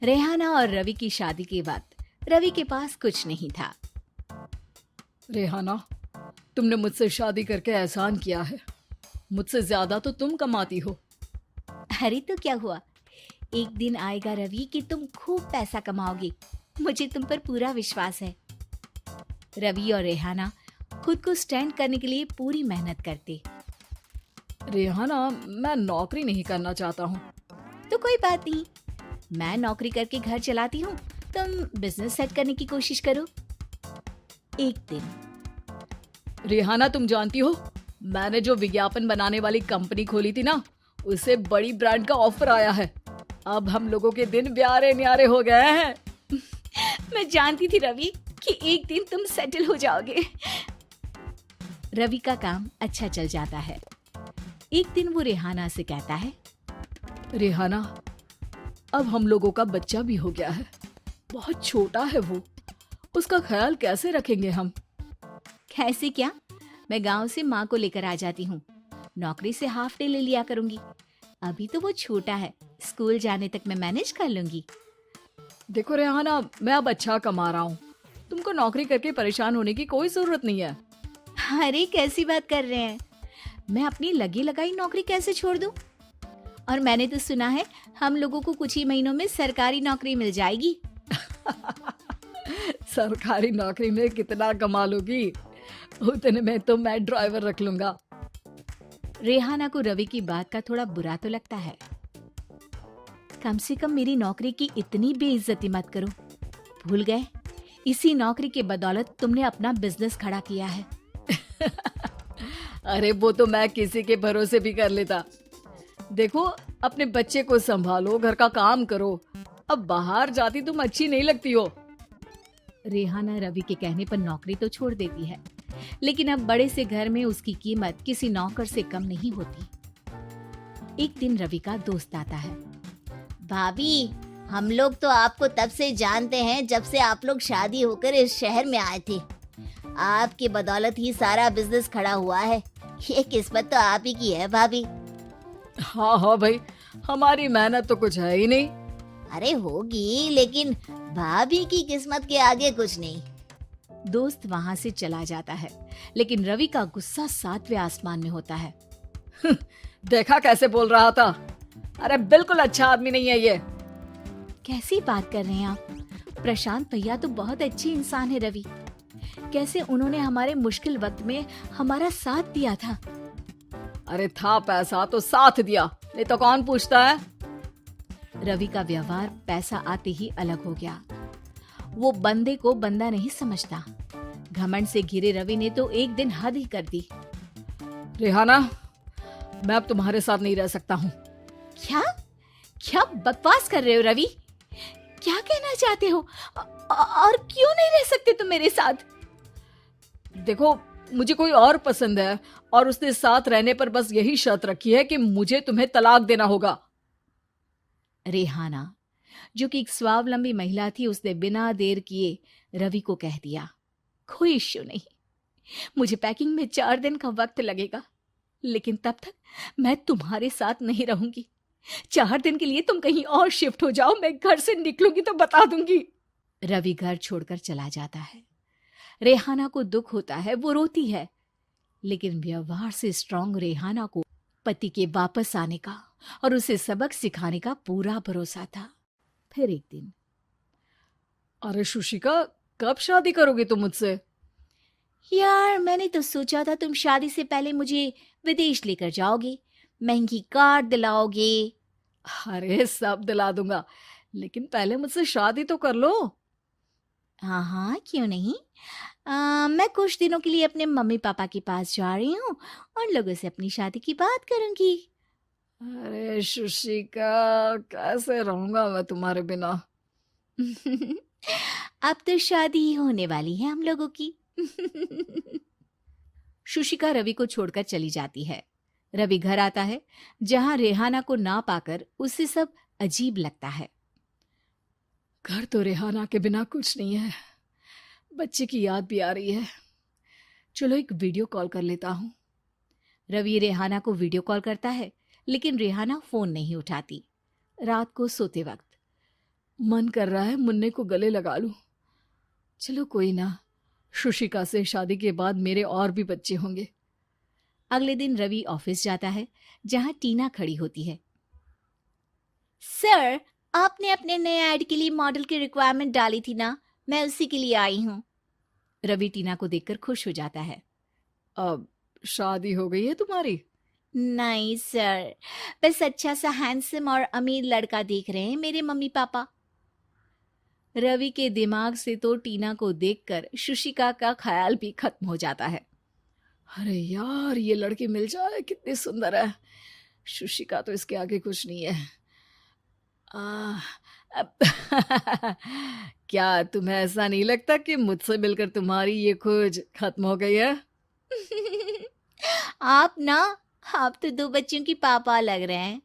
रेहाना और रवि की शादी के वक्त रवि के पास कुछ नहीं था। रेहाना, तुमने मुझसे शादी करके एहसान किया है। मुझसे ज्यादा तो तुम कमाती हो। अरे तो क्या हुआ, एक दिन आएगा रवि कि तुम खूब पैसा कमाओगे। मुझे तुम पर पूरा विश्वास है। रवि और रेहाना खुद को स्टैंड करने के लिए पूरी मेहनत करते। रेहाना, मैं नौकरी नहीं करना चाहता हूँ। तो कोई बात नहीं, मैं नौकरी करके घर चलाती हूँ, तुम बिजनेस सेट करने की कोशिश करो। एक दिन रेहाना, तुम जानती हो, मैंने जो विज्ञापन बनाने वाली कंपनी खोली थी ना, उसे बड़ी ब्रांड का ऑफर आया है। अब हम लोगों के दिन प्यारे न्यारे हो गए हैं। मैं जानती थी रवि कि एक दिन तुम सेटल हो जाओगे। रवि का काम अच्छा चल जाता है। एक दिन वो रेहाना से कहता है, रेहाना, अब हम लोगों का बच्चा भी हो गया है। बहुत छोटा है वो, उसका ख्याल कैसे रखेंगे हम? कैसे क्या, मैं गांव से माँ को लेकर आ जाती हूँ। नौकरी से हाफ डे ले लिया करूंगी। अभी तो वो छोटा है, स्कूल जाने तक मैं मैनेज कर लूंगी। देखो रेहाना, मैं अब अच्छा कमा रहा हूँ। तुमको नौकरी करके परेशान होने की कोई जरूरत नहीं है। अरे कैसी बात कर रहे हैं, मैं अपनी लगी लगाई नौकरी कैसे छोड़ दूं? और मैंने तो सुना है हम लोगों को कुछ ही महीनों में सरकारी नौकरी मिल जाएगी। सरकारी नौकरी में कितना कमा लोगी? उतने में तो मैं ड्राइवर रख लूंगा। रेहाना को रवि की बात का थोड़ा बुरा तो लगता है। कम से कम मेरी नौकरी की इतनी बेइज्जती मत करो। भूल गए, इसी नौकरी के बदौलत तुमने अपना बिजनेस खड़ा किया है। अरे वो तो मैं किसी के भरोसे भी कर लेता। देखो, अपने बच्चे को संभालो, घर का काम करो। अब बाहर जाती तुम अच्छी नहीं लगती हो। रेहाना रवि के कहने पर नौकरी तो छोड़ देती है, लेकिन अब बड़े से घर में उसकी कीमत किसी नौकर से कम नहीं होती। एक दिन रवि का दोस्त आता है। भाभी, हम लोग तो आपको तब से जानते हैं जब से आप लोग शादी होकर इस शहर में आए थे। आपकी बदौलत ही सारा बिजनेस खड़ा हुआ है। ये किस्मत तो आप ही की है भाभी। हाँ हाँ भाई, हमारी मेहनत तो कुछ है ही नहीं। अरे होगी, लेकिन भाभी की किस्मत के आगे कुछ नहीं। दोस्त वहां से चला जाता है, लेकिन रवि का गुस्सा 7वें आसमान में होता है। देखा कैसे बोल रहा था? अरे बिल्कुल अच्छा आदमी नहीं है ये। कैसी बात कर रहे हैं आप? प्रशांत भैया तो बहुत अच्छे इंसान है रवि। कैसे उन्होंने हमारे मुश्किल वक्त में हमारा साथ दिया था। अरे था पैसा तो साथ दिया, नहीं तो कौन पूछता है? रवि का व्यवहार पैसा आते ही अलग हो गया। वो बंदे को बंदा नहीं समझता। घमंड से घिरे रवि ने तो एक दिन हद ही कर दी। रेहाना, मैं अब तुम्हारे साथ नहीं रह सकता हूँ। क्या क्या बकवास कर रहे हो रवि? क्या कहना चाहते हो? और क्यों नहीं रह सकते तुम मेरे साथ? देखो, मुझे कोई और पसंद है और उसने साथ रहने पर बस यही शर्त रखी है कि मुझे तुम्हें तलाक देना होगा। रेहाना, जो कि एक स्वावलंबी महिला थी, उसने बिना देर किए रवि को कह दिया, कोई इश्यू नहीं, मुझे पैकिंग में 4 दिन का वक्त लगेगा, लेकिन तब तक मैं तुम्हारे साथ नहीं रहूंगी। 4 दिन के लिए तुम कहीं और शिफ्ट हो जाओ, मैं घर से निकलूंगी तो बता दूंगी। रवि घर छोड़कर चला जाता है। रेहाना को दुख होता है, वो रोती है, लेकिन व्यवहार से स्ट्रांग रेहाना को पति के वापस आने का और उसे सबक सिखाने का पूरा भरोसा था। फिर एक दिन, अरे शुशिका, कब शादी करोगे तुम मुझसे? यार, मैंने तो सोचा था तुम शादी से पहले मुझे विदेश लेकर जाओगे, महंगी कार दिलाओगे। अरे सब दिला दूंगा, लेकिन पहले मुझसे शादी तो कर लो। हाँ हाँ, क्यों नहीं। मैं कुछ दिनों के लिए अपने मम्मी पापा के पास जा रही हूँ और लोगों से अपनी शादी की बात करूंगी। अरे शुशिका, कैसे रहूंगा मैं तुम्हारे बिना? अब तो शादी ही होने वाली है हम लोगों की। शुशिका रवि को छोड़कर चली जाती है। रवि घर आता है, जहां रेहाना को ना पाकर उसे सब अजीब लगता है। घर तो रेहाना के बिना कुछ नहीं है। बच्चे की याद भी आ रही है। चलो एक वीडियो कॉल कर लेता हूँ। रवि रेहाना को वीडियो कॉल करता है, लेकिन रेहाना फोन नहीं उठाती। रात को सोते वक्त मन कर रहा है मुन्ने को गले लगा लूं। चलो कोई ना, शुशिका से शादी के बाद मेरे और भी बच्चे होंगे। अगले दिन रवि ऑफिस जाता है, जहां टीना खड़ी होती है। सर, आपने अपने नए ऐड के लिए मॉडल की रिक्वायरमेंट डाली थी ना, मैं उसी के लिए आई हूँ। रवि टीना को देखकर खुश हो जाता है। अब शादी हो गई है तुम्हारी? नहीं सर, बस अच्छा सा हैंडसम और अमीर लड़का देख रहे हैं मेरे मम्मी पापा। रवि के दिमाग से तो टीना को देखकर शुशिका का ख्याल भी खत्म हो जाता है। अरे यार, ये लड़की मिल जाए कितनी सुंदर है। शुशिका तो इसके आगे कुछ नहीं है। अब क्या तुम्हें ऐसा नहीं लगता कि मुझसे मिलकर तुम्हारी ये खोज खत्म हो गई है? आप तो 2 बच्चों की पापा लग रहे हैं।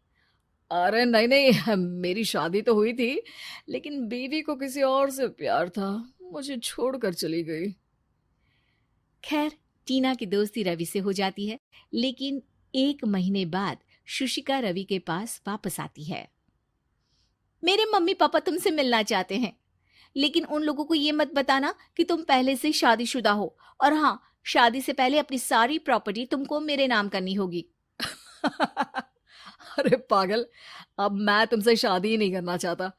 अरे नहीं नहीं, मेरी शादी तो हुई थी, लेकिन बीवी को किसी और से प्यार था, मुझे छोड़कर चली गई। खैर, टीना की दोस्ती रवि से हो जाती है, लेकिन 1 महीने बाद शुशिका रवि के पास वापस आती है। मेरे मम्मी पापा तुमसे मिलना चाहते हैं, लेकिन उन लोगों को ये मत बताना कि तुम पहले से शादीशुदा हो, और हाँ, शादी से पहले अपनी सारी प्रॉपर्टी तुमको मेरे नाम करनी होगी। अरे पागल, अब मैं तुमसे शादी ही नहीं करना चाहता।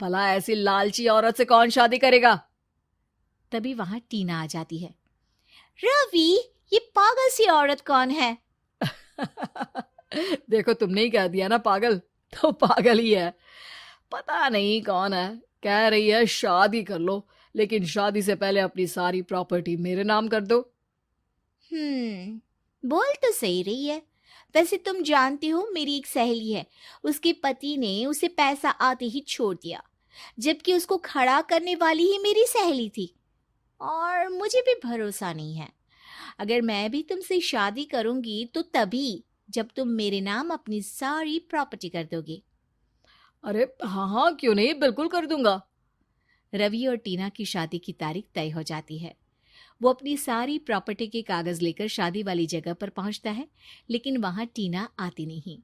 भला ऐसी लालची औरत से कौन शादी करेगा? तभी वहां टीना आ जाती है। रवि, ये पागल सी औरत कौन है? देखो, तुमने ही कह दिया ना पागल, तो पागल ही है। पता नहीं कौन है, कह रही है शादी कर लो, लेकिन शादी से पहले अपनी सारी प्रॉपर्टी मेरे नाम कर दो। बोल तो सही रही है। वैसे तुम जानती हो, मेरी एक सहेली है, उसके पति ने उसे पैसा आते ही छोड़ दिया, जबकि उसको खड़ा करने वाली ही मेरी सहेली थी। और मुझे भी भरोसा नहीं है। अगर मैं भी तुमसे शादी करूंगी तो तभी जब तुम मेरे नाम अपनी सारी प्रॉपर्टी कर दोगे। अरे हाँ हाँ, क्यों नहीं, बिल्कुल कर दूंगा। रवि और टीना की शादी की तारीख तय हो जाती है। वो अपनी सारी प्रॉपर्टी के कागज लेकर शादी वाली जगह पर पहुंचता है, लेकिन वहां टीना आती नहीं।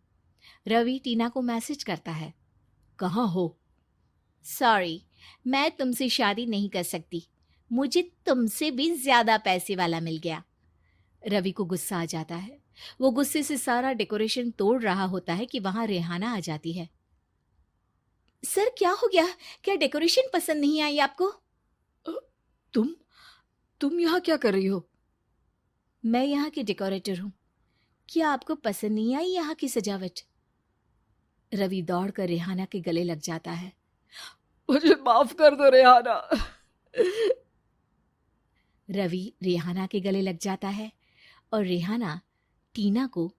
रवि टीना को मैसेज करता है। कहाँ हो? सॉरी, मैं तुमसे शादी नहीं कर सकती, मुझे तुमसे भी ज्यादा पैसे वाला मिल गया। रवि को गुस्सा आ जाता है। वो गुस्से से सारा डेकोरेशन तोड़ रहा होता है कि वहां रेहाना आ जाती है। सर, क्या हो गया? क्या डेकोरेशन पसंद नहीं आई आपको? तुम यहाँ क्या कर रही हो? मैं यहाँ की डेकोरेटर हूँ। क्या आपको पसंद नहीं आई यहाँ की सजावट? रवि दौड़कर रेहाना के गले लग जाता है। मुझे माफ कर दो रेहाना। रवि रेहाना के गले लग जाता है और रेहाना टीना को